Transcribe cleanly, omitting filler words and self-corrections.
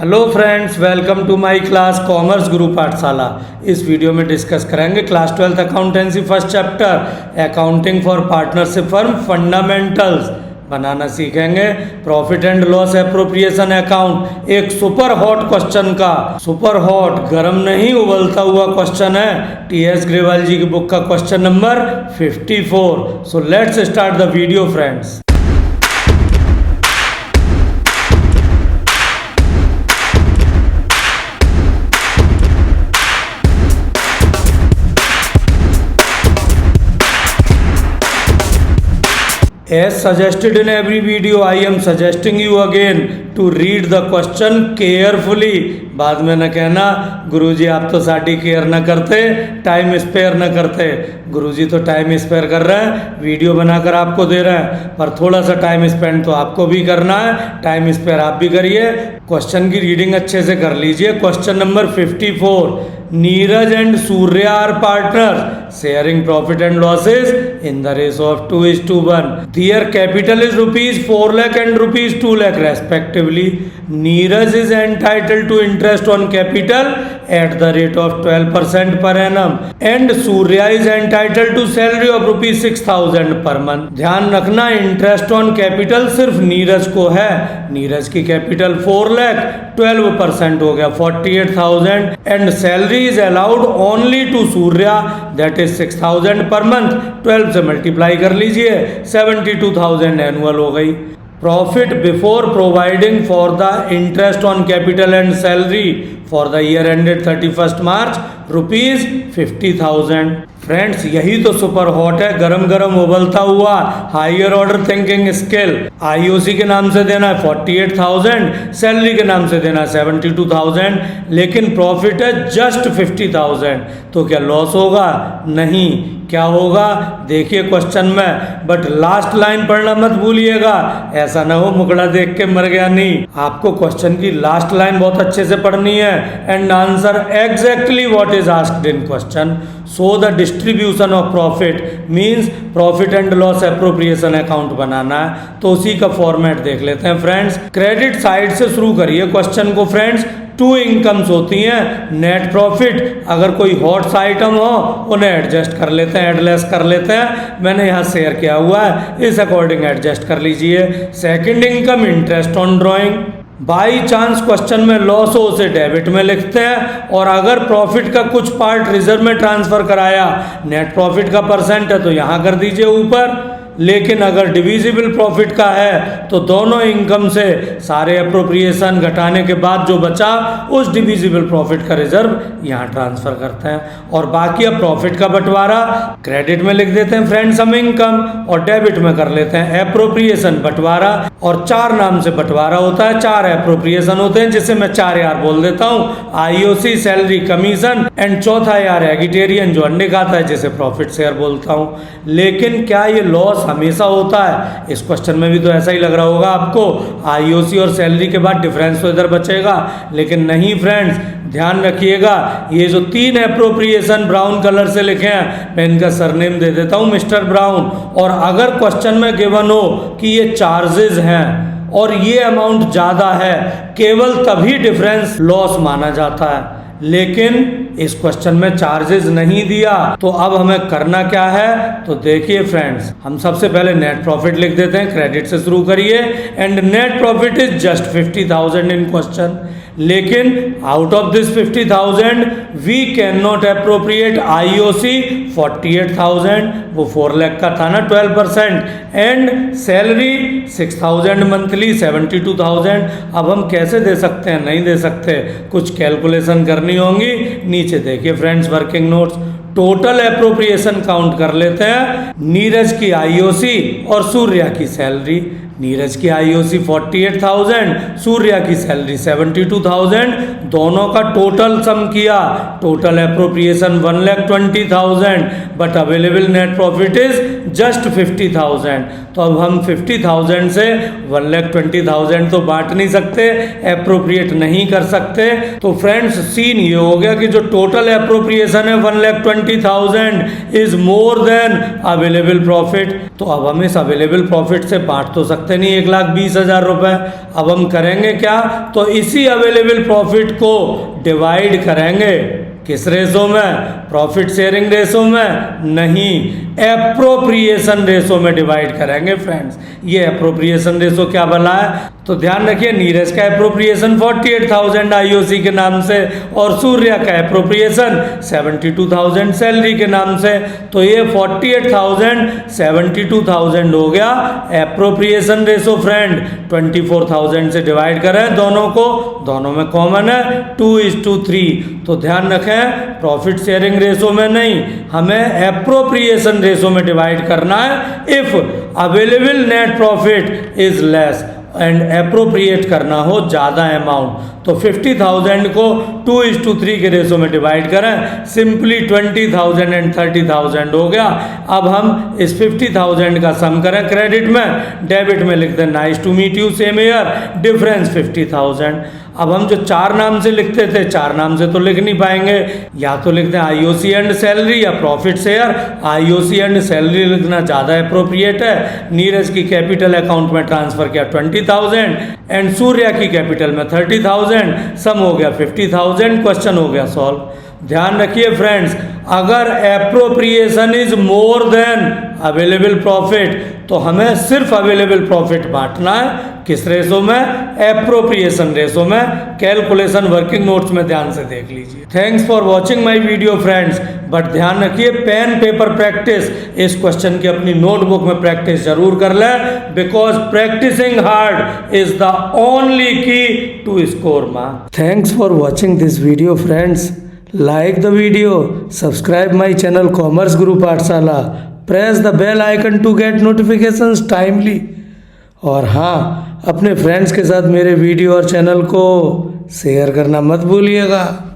Hello friends, welcome to my class commerce Guru Pathshala. इस video में discuss करेंगे class 12th accountancy first chapter accounting for partnership firm fundamentals बनाना सीखेंगे। Profit and loss appropriation account एक super hot question का, super hot गरम नहीं उबलता हुआ क्वेश्चन है। टीएस ग्रेवाल जी की बुक का question number 54। So let's start the video friends. As suggested in every video, I am suggesting you again to read the question carefully। बाद में न कहना गुरुजी आप तो साडी केयर न करते, टाइम स्पेयर न करते। गुरुजी तो टाइम स्पेयर कर रहे हैं, वीडियो बनाकर आपको दे रहे हैं, पर थोड़ा सा टाइम स्पेंड तो आपको भी करना है। टाइम स्पेयर आप भी करिए, क्वेश्चन की रीडिंग अच्छे से कर लीजिए। Question number 54, Neeraj and Surya are partners sharing profit and losses in the ratio of 2:1। Their capital is ₹4 lakh and ₹2 lakh respectively. Neeraj is entitled to interest on capital at the rate of 12% per annum and Surya is entitled to salary of ₹6,000 per month। ध्यान रखना, interest on capital सिर्फ नीरज को है। नीरज की capital 4 lakh, 12% हो गया 48,000 and salary is allowed only to Surya that is 6,000 per month. 12 से multiply कर लीजिए, 72,000 एनुअल हो गई। Profit before providing for the interest on capital and salary for the year ended 31 March ₹50,000। Friends यही तो सुपर हॉट है, गरम गरम उबलता हुआ higher order thinking skill. IOC के नाम से देना है 48,000, सैलरी के नाम से देना है 72,000, लेकिन प्रॉफिट है जस्ट 50,000। तो क्या लॉस होगा? नहीं। क्या होगा देखिए क्वेश्चन में, बट लास्ट लाइन पढ़ना मत भूलिएगा, ऐसा ना हो मुकड़ा देख के मर गया। नहीं, आपको क्वेश्चन की लास्ट लाइन बहुत अच्छे से पढ़नी है and answer exactly what is asked in question. So the distribution of profit means profit and loss appropriation account बनाना है, तो उसी का फॉर्मेट देख लेते हैं फ्रेंड्स। क्रेडिट साइड से शुरू करिए क्वेश्चन को फ्रेंड्स। 2 इनकम्स होती हैं, नेट प्रॉफिट, अगर कोई हॉट्स आइटम हो उन्हें एडजस्ट कर लेते हैं, एडलेस कर लेते हैं। मैंने यहाँ शेयर किया हुआ है, इस अकॉर्डिंग एडजस्ट कर लीजिए। Second income interest on drawing. By chance question में लॉस हो उसे डेबिट में लिखते हैं, और अगर प्रॉफिट का कुछ पार्ट रिजर्व में ट्रांसफर कराया, नेट प्रॉफिट का परसेंट है तो यहाँ कर दीजिए ऊपर। लेकिन अगर डिविजिबल प्रॉफिट का है तो दोनों इनकम से सारे अप्रोप्रिएशन घटाने के बाद जो बचा उस डिविजिबल प्रॉफिट का रिजर्व यहाँ ट्रांसफर करते हैं, और बाकी अब प्रॉफिट का बंटवारा क्रेडिट में लिख देते हैं फ्रेंड्स हम इनकम, और डेबिट में कर लेते हैं एप्रोप्रिएशन बंटवारा। और 4 नाम से बंटवारा होता है, 4 एप्रोप्रिएशन होते हैं, जिसे मैं 4 यार बोल देता हूँ, आईओसी, सैलरी, कमीशन एंड चौथा यार एगिटेरियन जो अंडे खाता है, जिसे प्रॉफिट शेयर बोलता हूँ। लेकिन क्या ये लॉस हमेशा होता है? इस क्वेश्चन में भी तो ऐसा ही लग रहा होगा आपको, आईओसी और सैलरी के बाद डिफरेंस तो इधर बचेगा, लेकिन नहीं फ्रेंड्स। ध्यान रखिएगा, ये जो 3 एप्रोप्रिएशन ब्राउन कलर से लिखे हैं, मैं इनका सरनेम दे देता हूं मिस्टर ब्राउन। और अगर क्वेश्चन में गिवन हो कि ये चार्जेस हैं और ये अमाउंट ज्यादा है, केवल तभी डिफरेंस लॉस माना जाता है। लेकिन इस क्वेश्चन में चार्जेस नहीं दिया, तो अब हमें करना क्या है? तो देखिए फ्रेंड्स, हम सबसे पहले नेट प्रॉफिट लिख देते हैं, क्रेडिट से शुरू करिए, and net profit is just 50,000 in question. लेकिन out of this 50,000 we can not appropriate IOC 48,000, वो 4 लाख का था ना 12%, एंड सैलरी 6,000 मंथली 72,000। अब हम कैसे दे सकते हैं? नहीं दे सकते, कुछ कैलकुलेशन करनी होंगी। नीचे देखिए friends working notes, total appropriation count कर लेते हैं। नीरज की आईओसी और सूर्या की सैलरी। नीरज की आईओसी 48,000, सूर्या की सैलरी 72,000, दोनों का टोटल सम किया, total appropriation 1,20,000, but available net profit is just 50,000। तो अब हम 50,000 से 1,20,000 तो बांट नहीं सकते, एप्रोप्रिएट नहीं कर सकते। तो फ्रेंड्स सीन ये हो गया कि जो टोटल एप्रोप्रिएशन है 1,20,000 is more than available profit. तो अब हम इस अवेलेबल प्रॉफिट से बांट तो सकते करते नहीं 1,20,000 रुपये। अब हम करेंगे क्या, तो इसी अवेलेबल प्रॉफिट को डिवाइड करेंगे किस रेशो में, प्रॉफिट शेयरिंग रेशो में नहीं, एप्रोप्रिएशन रेशो में डिवाइड करेंगे फ्रेंड्स। ये एप्रोप्रिएशन रेशो क्या बना है, तो ध्यान रखिए नीरज का एप्रोप्रिएशन 48,000 आईओसी के नाम से और सूर्या का एप्रोप्रिएशन 72,000 सैलरी के नाम से। तो ये 48,000 72,000 हो गया एप्रोप्रिएशन रेशो फ्रेंड। 24,000 से डिवाइड करें दोनों को, दोनों में कॉमन है 2:3। तो ध्यान रखें प्रॉफिट शेयरिंग रेशो में नहीं, हमें एप्रोप्रिएशन रेशो में डिवाइड करना है if available net profit is less and appropriate करना हो ज़्यादा अमाउंट। तो 50,000 को 2:3 के रेशो में डिवाइड करें, सिंपली 20,000 एंड 30,000 हो गया। अब हम इस 50,000 का सम करें क्रेडिट में, डेबिट में लिख दें nice to meet you same year, difference 50,000। अब हम जो 4 नाम से लिखते थे 4 नाम से तो लिख नहीं पाएंगे, या तो लिखते हैं आईओसी एंड सैलरी या profit share. IOC and salary लिखना ज़्यादा अप्रोप्रिएट है। नीरज की कैपिटल अकाउंट में ट्रांसफर किया 20,000 एंड सूर्या की कैपिटल में 30,000, सम हो गया 50,000, क्वेश्चन हो गया सॉल्व। ध्यान रखिए फ्रेंड्स, अगर appropriation is more than available profit तो हमें सिर्फ अवेलेबल प्रॉफिट बांटना है किस रेशो में, एप्रोप्रिएशन रेशो में। कैलकुलेशन वर्किंग नोट्स में ध्यान से देख लीजिए। Thanks for watching my video friends, but ध्यान रखिए पेन पेपर प्रैक्टिस, इस क्वेश्चन की अपनी नोटबुक में प्रैक्टिस जरूर कर लें, because practising hard is the only key to score marks. Thanks for watching this video friends, like the video, subscribe my channel Commerce Guru पाठशाला, press the bell icon to get notifications timely। और हाँ, अपने friends के साथ मेरे video और channel को share करना मत भूलिएगा।